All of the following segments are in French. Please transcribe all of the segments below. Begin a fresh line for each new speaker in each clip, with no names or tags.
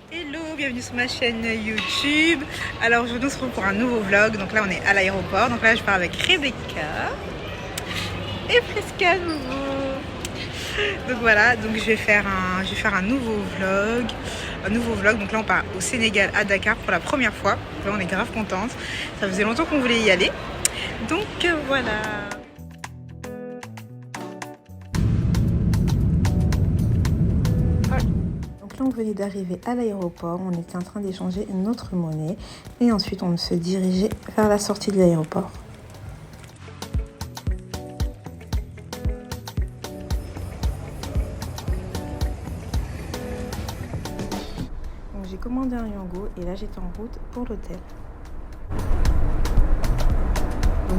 Hello, bienvenue sur ma chaîne YouTube. Alors aujourd'hui on se retrouve pour un nouveau vlog. Donc là on est à l'aéroport. Donc là je pars avec Rebecca et Prisca à nouveau. Donc voilà, donc je vais faire un nouveau vlog. Donc là on part au Sénégal à Dakar pour la première fois. Donc là on est grave contente. Ça faisait longtemps qu'on voulait y aller. Donc voilà. Là, on venait d'arriver à l'aéroport, on était en train d'échanger notre monnaie et ensuite on se dirigeait vers la sortie de l'aéroport. J'ai commandé un Yango et là j'étais en route pour l'hôtel.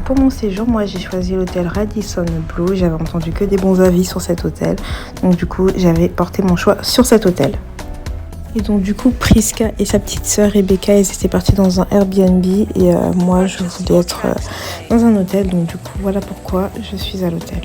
Pour mon séjour, moi j'ai choisi l'hôtel Radisson Blu. J'avais entendu que des bons avis sur cet hôtel. Donc du coup, j'avais porté mon choix sur cet hôtel. Et donc du coup, Prisca et sa petite sœur Rebecca, elles étaient parties dans un Airbnb. Et moi, je voulais être dans un hôtel. Donc du coup, voilà pourquoi je suis à l'hôtel.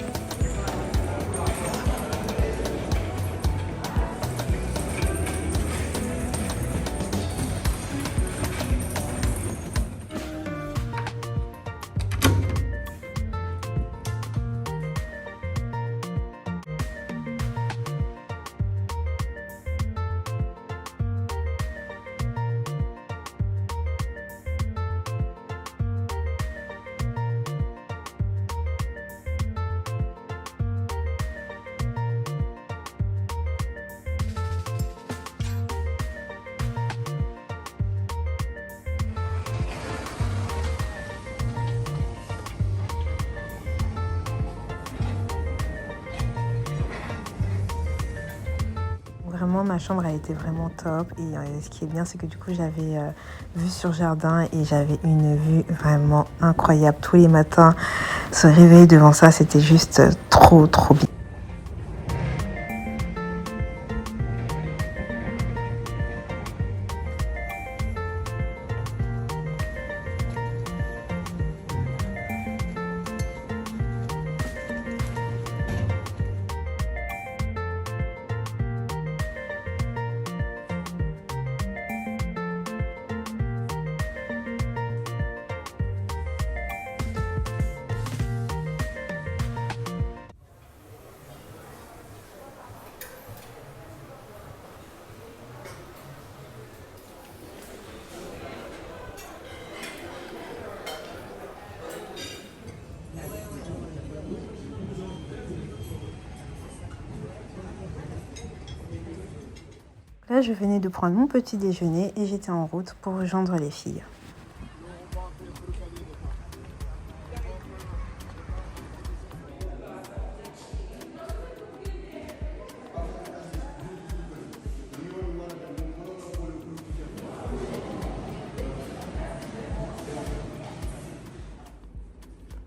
Vraiment, ma chambre a été vraiment top et ce qui est bien, c'est que du coup, j'avais vue sur jardin et j'avais une vue vraiment incroyable. Tous les matins, se réveiller devant ça, c'était juste trop bien. Là, je venais de prendre mon petit déjeuner et j'étais en route pour rejoindre les filles.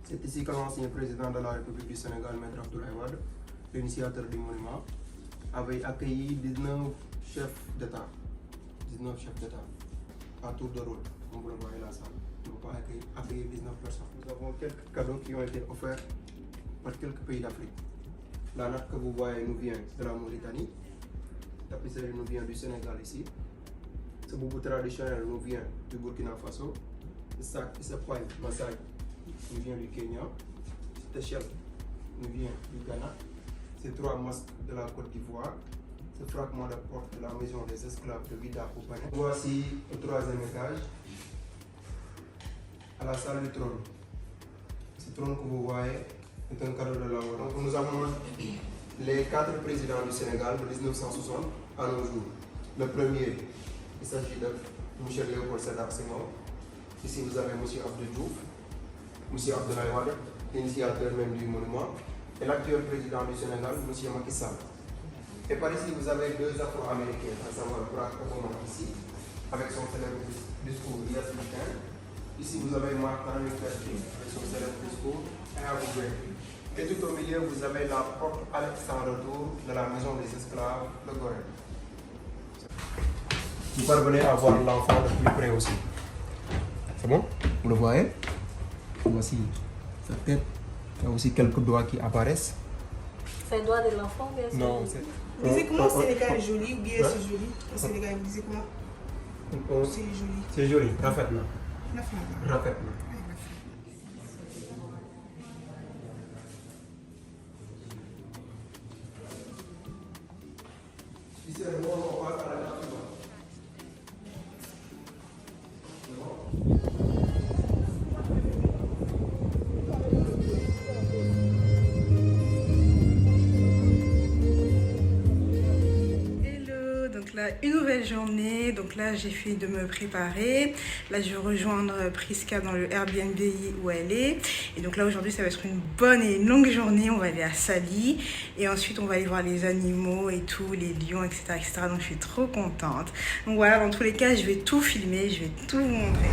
C'est ici que l'ancien président de la République du Sénégal, Maître Abdoulaye Wade, l'initiateur du monument, avait accueilli 19 chefs d'État. 19 chefs d'État à tour de rôle, comme vous le voyez là, ça. Nous ne pouvons pas accueillir 19 personnes. Nous avons quelques cadeaux qui ont été offerts par quelques pays d'Afrique. La natte que vous voyez nous vient de la Mauritanie, la tapisserie nous vient du Sénégal ici, ce boubou traditionnel nous vient du Burkina Faso, le sac et ce poil massage nous vient du Kenya, cette échelle nous vient du Ghana, ces 3 masques de la Côte d'Ivoire, ce fragment de porte de la maison des esclaves de Vida au Bénin. Voici au 3e étage, à la salle du trône. Ce trône que vous voyez est un cadeau de la mort. Donc nous avons les 4 présidents du Sénégal de 1960 à nos jours. Le premier, il s'agit de M. Léopold Sédar Senghor. Ici vous avez M. Abdou Diouf, M. Abdoulaye Wade, l'initiateur même du monument, et l'actuel président du Sénégal, M. Macky Sall. Et par ici, vous avez 2 Afro-Américains, à savoir Barack Obama ici, avec son célèbre discours Yes We Can. Ici, vous avez Martin Luther King, avec son célèbre discours I Have a Dream. Et tout au milieu, vous avez la porte Alex sans retour de la maison des esclaves de Gorée. Vous parvenez à voir l'enfant de plus près aussi. C'est bon? Vous le voyez? Voici sa tête. Il y a aussi quelques doigts qui apparaissent.
C'est un doigt de l'enfant, bien sûr.
Non, c'est...
Vous disiez comment Sénégal est joli ou bien c'est joli? Au Sénégal, vous disiez comment? C'est joli.
C'est joli, rafet na. Rafet na.
Une nouvelle journée, donc là j'ai fini de me préparer, là je vais rejoindre Priska dans le Airbnb où elle est, et donc là aujourd'hui ça va être une bonne et longue journée. On va aller à Saly et ensuite on va aller voir les animaux et tout, les lions, etc., donc je suis trop contente. Donc voilà, dans tous les cas je vais tout filmer, je vais tout vous montrer.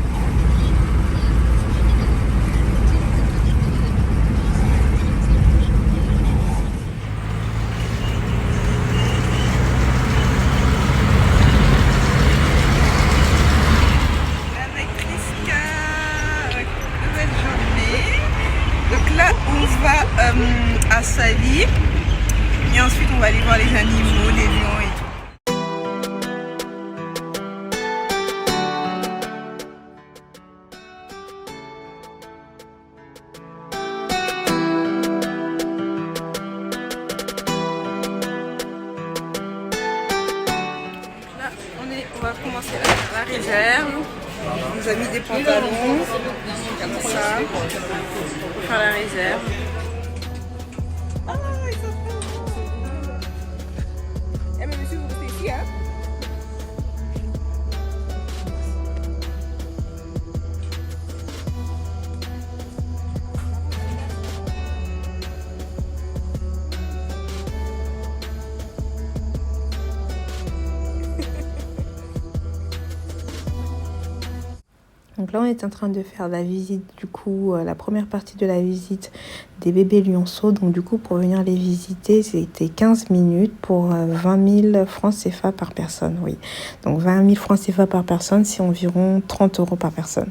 À Saly et ensuite on va aller voir les animaux, les lions et tout. Là on va commencer à faire la réserve. On nous a mis des pantalons comme ça pour faire la réserve. Donc là, on est en train de faire la visite, du coup, la première partie de la visite des bébés lionceaux. Donc du coup, pour venir les visiter, c'était 15 minutes pour 20 000 francs CFA par personne, oui. Donc 20 000 francs CFA par personne, c'est environ 30 € par personne.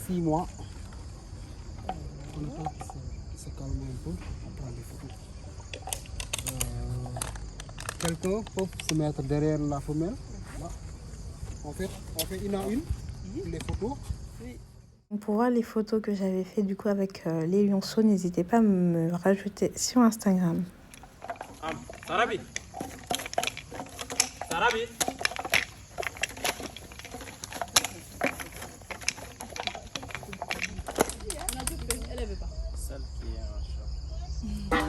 6 mois. On attend qu'il se calme un peu, on prend des photos. Quelqu'un peut se mettre derrière la femelle. Là. On fait une à une. Les photos.
Pour voir les photos que j'avais fait du coup avec les lionceaux, n'hésitez pas à me rajouter sur Instagram.
Sarabi. Sarabi.
Elle veut pas.
Celle qui est en chat.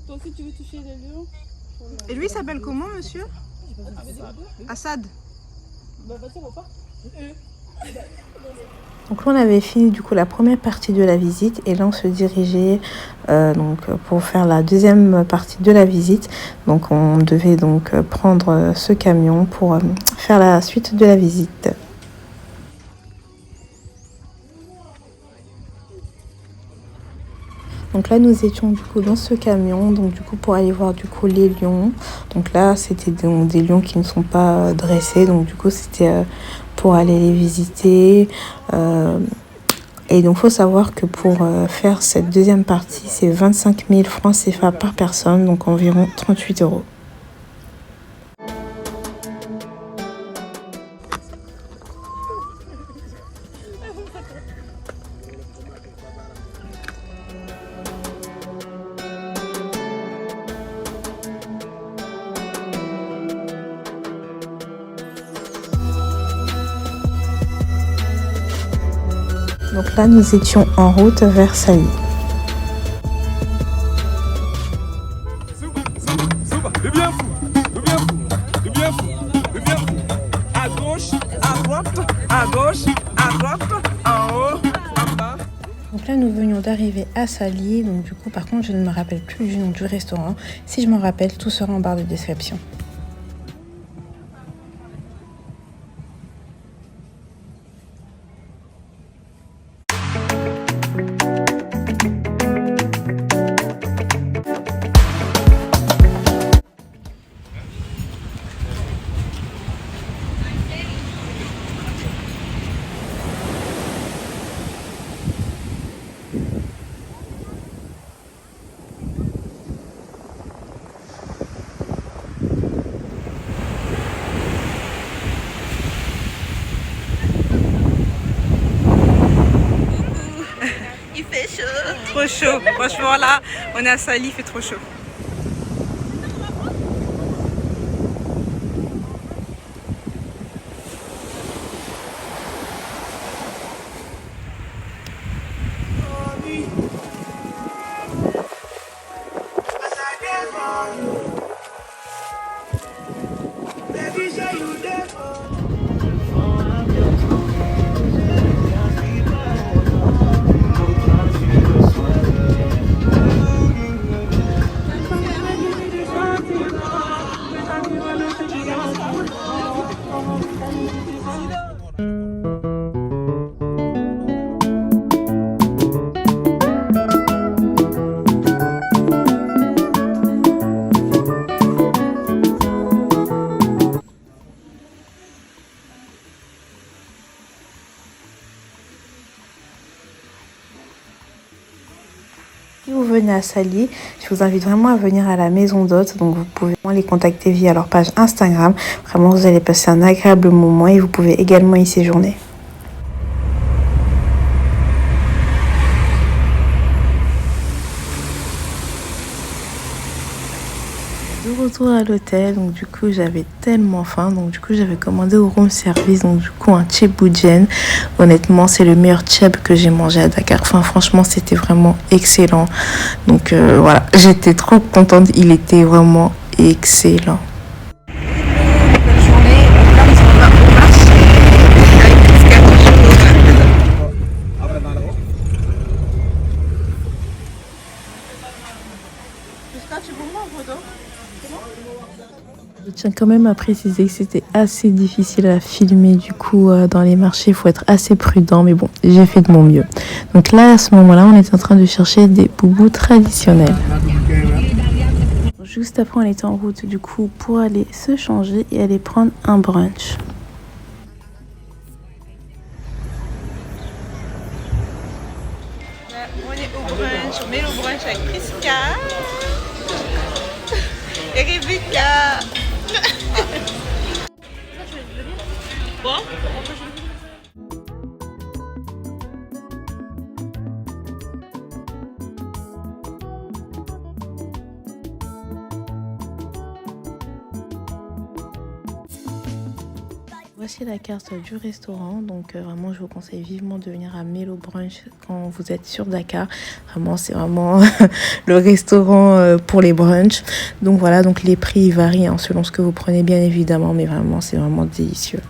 Toi aussi tu veux toucher les lions?
Et lui il s'appelle comment, monsieur? Assad. Donc là on avait fini du coup la première partie de la visite et là on se dirigeait donc pour faire la deuxième partie de la visite. Donc on devait donc prendre ce camion pour faire la suite de la visite. Donc là nous étions du coup dans ce camion, donc du coup pour aller voir du coup les lions. Donc là c'était des lions qui ne sont pas dressés, donc du coup c'était pour aller les visiter. Et donc faut savoir que pour faire cette deuxième partie c'est 25 000 francs CFA par personne, donc environ 38 €. Donc là, nous étions en route vers Saly.
À gauche, à droite, en haut, en bas.
Donc là, nous venions d'arriver à Saly. Donc du coup, par contre, je ne me rappelle plus du nom du restaurant. Si je m'en rappelle, tout sera en barre de description. chaud. Franchement là, on est à Sali, il fait trop chaud.
Si vous venez à Sali, je vous invite vraiment à venir à la maison d'hôtes. Donc vous pouvez les contacter via leur page Instagram. Vraiment, vous allez passer un agréable moment et vous pouvez également y séjourner. De retour à l'hôtel, donc du coup j'avais tellement faim, donc du coup j'avais commandé au room service, donc du coup un cheboujen. Honnêtement c'est le meilleur cheb que j'ai mangé à Dakar, enfin franchement c'était vraiment excellent, donc voilà, j'étais trop contente, il était vraiment excellent.
Belle journée, là on s'en va au marché avec Prisca toujours.
Je tiens quand même à préciser que c'était assez difficile à filmer, du coup dans les marchés il faut être assez prudent, mais bon j'ai fait de mon mieux. Donc là à ce moment-là on était en train de chercher des boubous traditionnels. Juste après on était en route du coup pour aller se changer et aller prendre un brunch.
Là, on est au brunch, on met le brunch avec Prisca et Rebecca. Bon.
Voici la carte du restaurant, donc vraiment je vous conseille vivement de venir à Melo Brunch quand vous êtes sur Dakar. Vraiment c'est vraiment le restaurant pour les brunchs. Donc voilà, donc les prix varient hein, selon ce que vous prenez bien évidemment, mais vraiment c'est vraiment délicieux.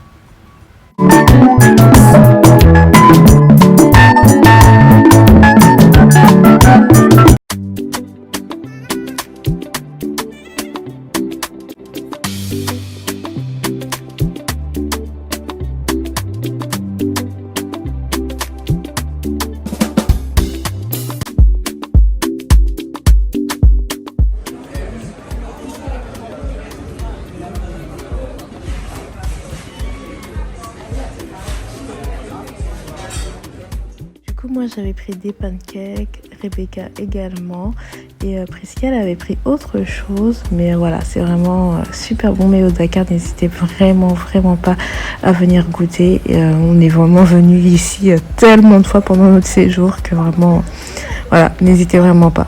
Moi j'avais pris des pancakes, Rebecca également et Prisca elle avait pris autre chose, mais voilà c'est vraiment super bon. Mais au Dakar n'hésitez vraiment pas à venir goûter et, on est vraiment venu ici tellement de fois pendant notre séjour que vraiment voilà n'hésitez vraiment pas.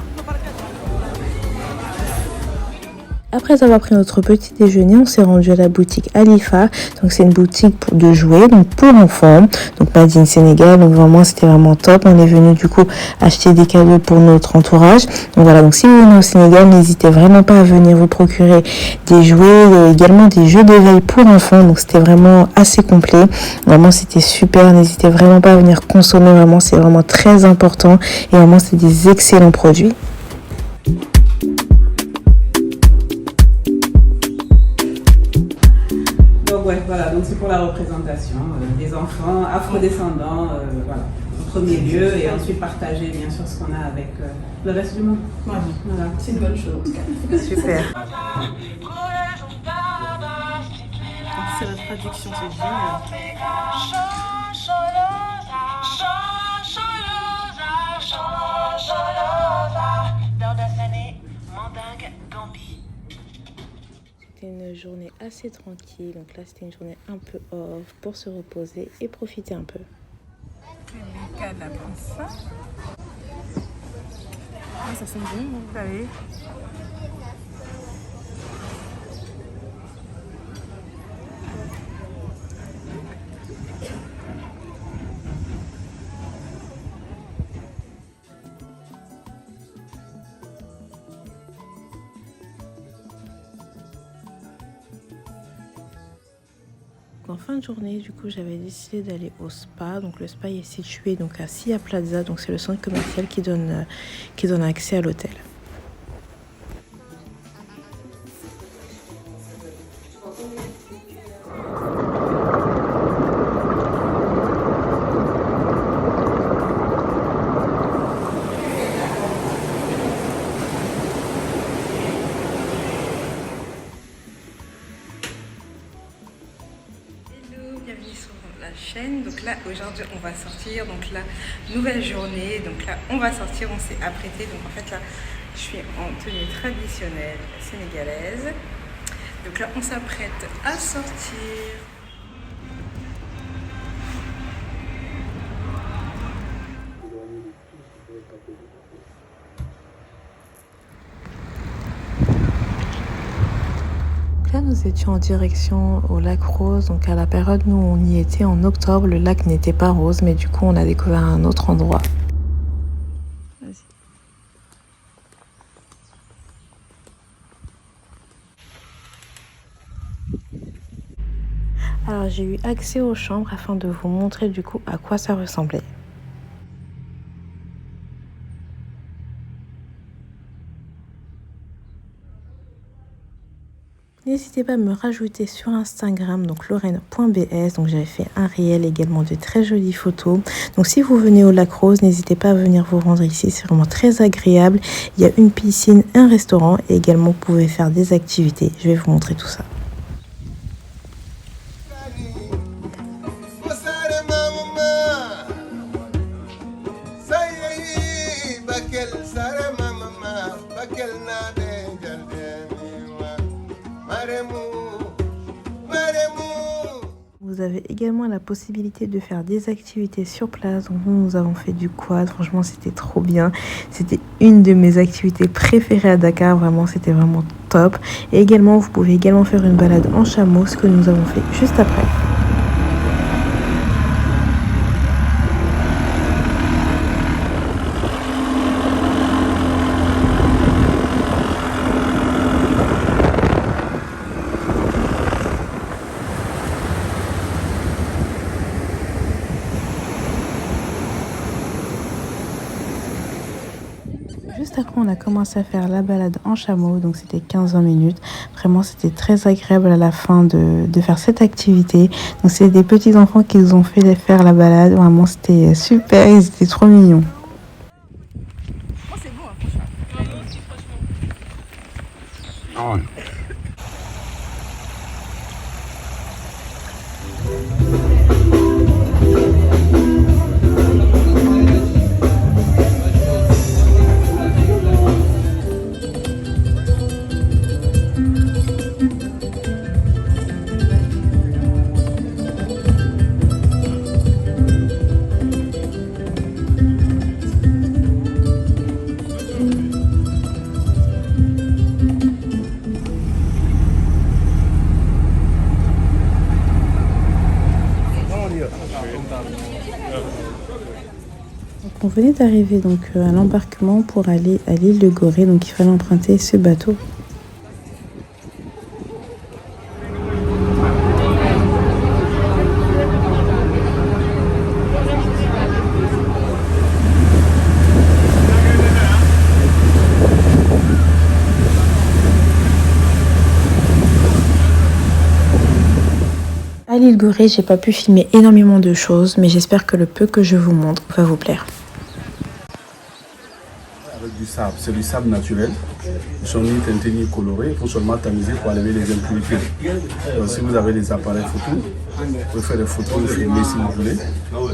Après avoir pris notre petit déjeuner, on s'est rendu à la boutique Alifa. Donc c'est une boutique de jouets, donc pour enfants, donc made in Sénégal. Donc vraiment c'était vraiment top. On est venu du coup acheter des cadeaux pour notre entourage. Donc voilà, donc si vous venez au Sénégal, n'hésitez vraiment pas à venir vous procurer des jouets, également des jeux d'éveil pour enfants. Donc c'était vraiment assez complet. Vraiment c'était super. N'hésitez vraiment pas à venir consommer. Vraiment c'est vraiment très important et vraiment c'est des excellents produits.
Donc ouais, voilà, donc c'est pour la représentation des enfants afrodescendants, voilà, en premier lieu, et ensuite partager bien sûr ce qu'on a avec le reste du monde. Voilà.
C'est une bonne chose en tout cas.
Super.
C'est la traduction, c'est génial.
C'était une journée assez tranquille, donc là c'était une journée un peu off pour se reposer et profiter un peu.
Rebecca, la princesse.
Ah, ça sent bon.
Vous savez.
En fin de journée, du coup, j'avais décidé d'aller au spa. Donc le spa est situé donc à Sia Plaza, donc c'est le centre commercial qui donne accès à l'hôtel.
Bienvenue sur la chaîne. Donc là aujourd'hui on va sortir, donc la nouvelle journée, donc là on va sortir, on s'est apprêté, donc en fait là je suis en tenue traditionnelle sénégalaise, donc là on s'apprête à sortir.
Là, nous étions en direction au lac Rose, donc à la période où on y était en octobre, le lac n'était pas rose, mais du coup on a découvert un autre endroit. Alors j'ai eu accès aux chambres afin de vous montrer du coup à quoi ça ressemblait. N'hésitez pas à me rajouter sur Instagram, donc lorraine.bs. Donc j'avais fait un réel, également de très jolies photos. Donc si vous venez au lac Rose, n'hésitez pas à venir vous rendre ici, c'est vraiment très agréable. Il y a une piscine, un restaurant et également vous pouvez faire des activités. Je vais vous montrer tout ça. Vous avez également la possibilité de faire des activités sur place. Donc nous avons fait du quad, franchement c'était trop bien. C'était une de mes activités préférées à Dakar, vraiment c'était vraiment top. Et également vous pouvez également faire une balade en chameau, ce que nous avons fait juste après. Juste après, on a commencé à faire la balade en chameau, donc c'était 15-20 minutes. Vraiment, c'était très agréable à la fin de faire cette activité. Donc, c'est des petits enfants qui nous ont fait faire la balade. Vraiment, c'était super, ils étaient trop mignons.
Oh, c'est bon, hein, franchement.
Ah ouais.
On venait d'arriver donc à l'embarquement pour aller à l'île de Gorée, donc il fallait emprunter ce bateau. À l'île Gorée, j'ai pas pu filmer énormément de choses, mais j'espère que le peu que je vous montre va vous plaire.
Avec du sable, c'est du sable naturel. Ils sont ni teintés ni colorés, il faut seulement tamiser pour enlever les impurités. Donc, si vous avez des appareils photo, vous pouvez faire des photos, vous filmer si vous voulez.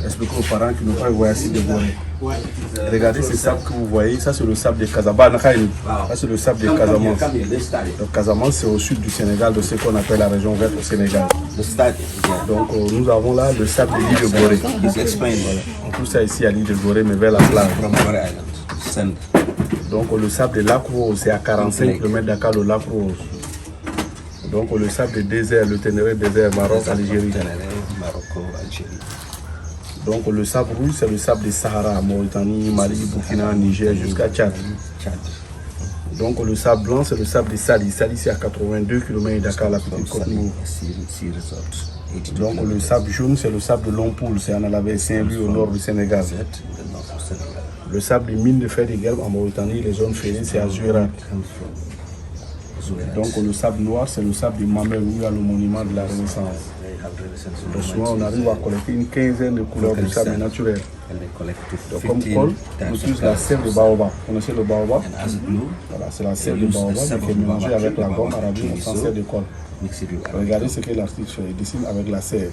Expliquez aux parents qui n'ont pas voyagé de Gorée. Regardez ce sable que vous voyez, ça c'est le sable de Casamance. Ça c'est le sable de Casamance. Le Casamance c'est au sud du Sénégal, de ce qu'on appelle la région verte au Sénégal. Donc nous avons là le sable de l'île de Gorée. Voilà. On trouve ça ici à l'île de Gorée, mais vers la plage. Donc le sable de Lac Rose, c'est à 45 km Dakar, le Lac Rose. Donc le sable de désert, le Ténéré désert, Maroc, Algérie. Donc le sable rouge, c'est le sable de Sahara, Mauritanie, Mali, Burkina, Niger, jusqu'à Tchad. Donc le sable blanc, c'est le sable de Sali. Sali, c'est à 82 km Dakar, la petite côte nord. Donc le sable jaune, c'est le sable de Lompoul, c'est en Alabé, Saint-Louis, au nord du Sénégal. Le sable des mines de fer de Guelbe en Mauritanie, les zones ferrées, c'est à Zouérat. Donc le sable noir, c'est le sable du Mamel, où il y a le monument de la Renaissance. Donc souvent, on arrive à collecter une quinzaine de couleurs de sable naturel. Donc comme colle, on utilise la sève de baobab. Vous connaissez le baobab? Voilà, c'est la sève de baobab qui est mélangée avec la gomme arabique, on s'en sert de colle. Regardez ce que l'artiste fait, il dessine avec la sève.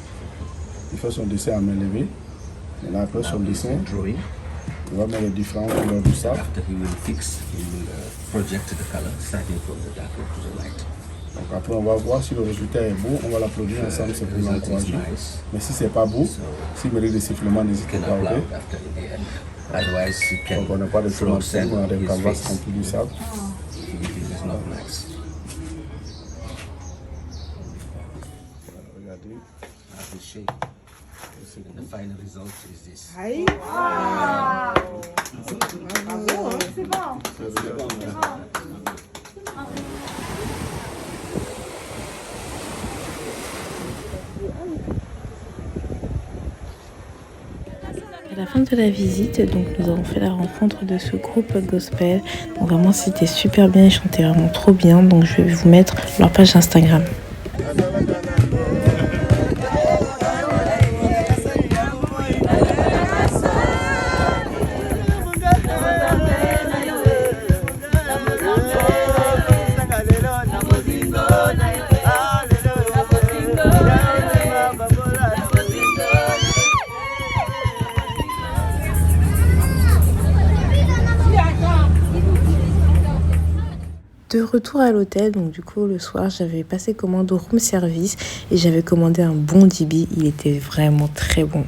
Il fait son dessin à main levée. Et après son dessin, il va mettre les différentes couleurs du sable. Donc après on va voir si le résultat est beau, on va l'applaudir ensemble, c'est pour l'encourager. Mais si c'est pas beau, s'il mérite des sifflements, n'hésitez pas, ok? Donc on n'a pas de tomates, on a des canvas remplis du sable. Regardez.
The final result is this.
Aïe.
C'est bon.
À la fin de la visite, donc nous avons fait la rencontre de ce groupe gospel. Donc vraiment c'était super bien, ils chantaient vraiment trop bien. Donc je vais vous mettre leur page Instagram. De retour à l'hôtel, donc du coup le soir j'avais passé commande au room service et j'avais commandé un bon dibi, il était vraiment très bon.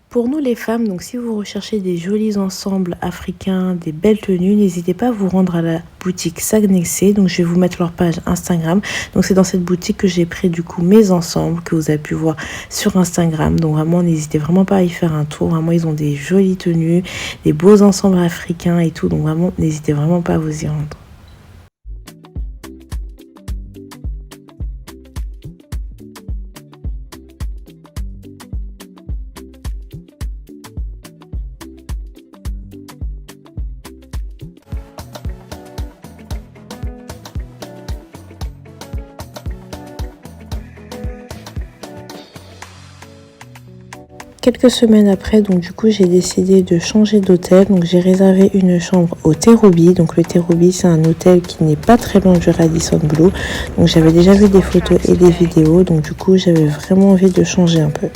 Pour nous les femmes, donc si vous recherchez des jolis ensembles africains, des belles tenues, n'hésitez pas à vous rendre à la boutique Sagnexé. Donc je vais vous mettre leur page Instagram. Donc c'est dans cette boutique que j'ai pris du coup mes ensembles que vous avez pu voir sur Instagram. Donc vraiment n'hésitez vraiment pas à y faire un tour. Vraiment ils ont des jolies tenues, des beaux ensembles africains et tout. Donc vraiment n'hésitez vraiment pas à vous y rendre. Quelques semaines après, donc du coup j'ai décidé de changer d'hôtel. Donc j'ai réservé une chambre au Terrou-Bi. Donc le Terrou-Bi c'est un hôtel qui n'est pas très loin du Radisson Blu. Donc j'avais déjà vu des photos et des vidéos. Donc du coup j'avais vraiment envie de changer un peu.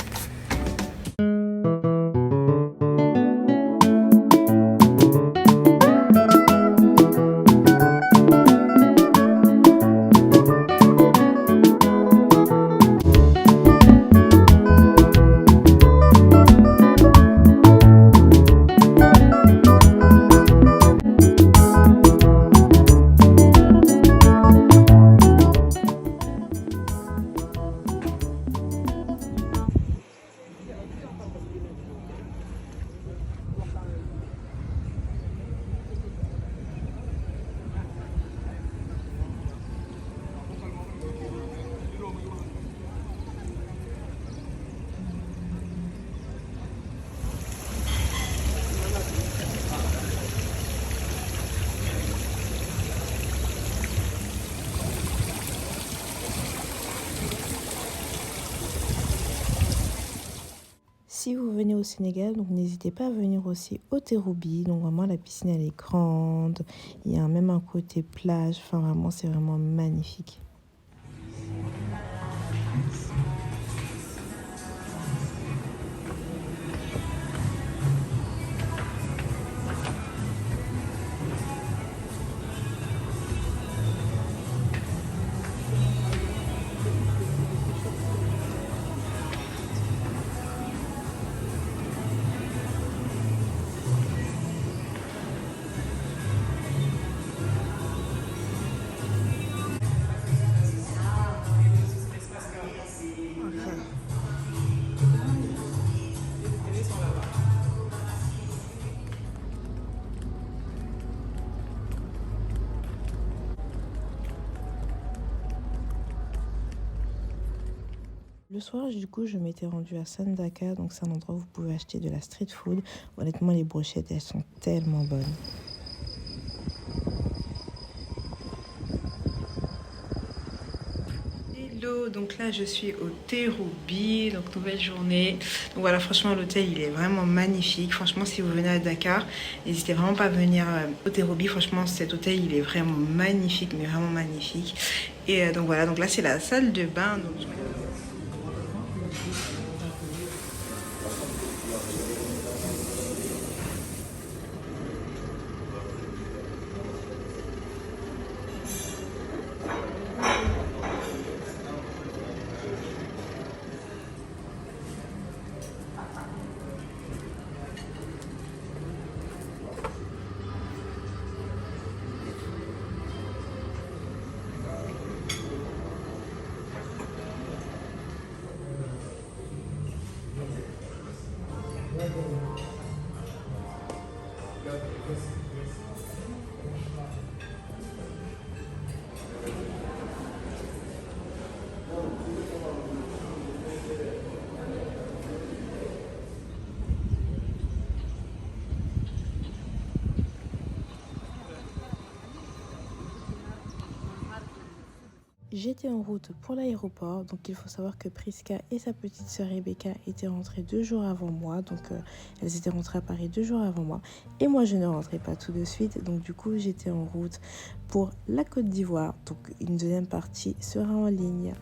Si vous venez au Sénégal, donc n'hésitez pas à venir aussi au Terrou-Bi. Donc vraiment la piscine elle est grande, il y a même un côté plage, enfin vraiment c'est vraiment magnifique. Le soir, du coup, je m'étais rendue à Sandakan, donc c'est un endroit où vous pouvez acheter de la street food. Honnêtement, les brochettes, elles sont tellement bonnes.
Hello, donc là je suis au Terrou-Bi, donc nouvelle journée. Donc voilà, franchement l'hôtel il est vraiment magnifique. Franchement si vous venez à Dakar, n'hésitez vraiment pas à venir au Terrou-Bi. Franchement cet hôtel il est vraiment magnifique, mais vraiment magnifique. Et donc voilà, donc là c'est la salle de bain. Donc,
J'étais en route pour l'aéroport, donc il faut savoir que Priska et sa petite sœur Rebecca étaient rentrées 2 jours avant moi, donc elles étaient rentrées à Paris 2 jours avant moi, et moi je ne rentrais pas tout de suite, donc du coup j'étais en route pour la Côte d'Ivoire, donc une deuxième partie sera en ligne.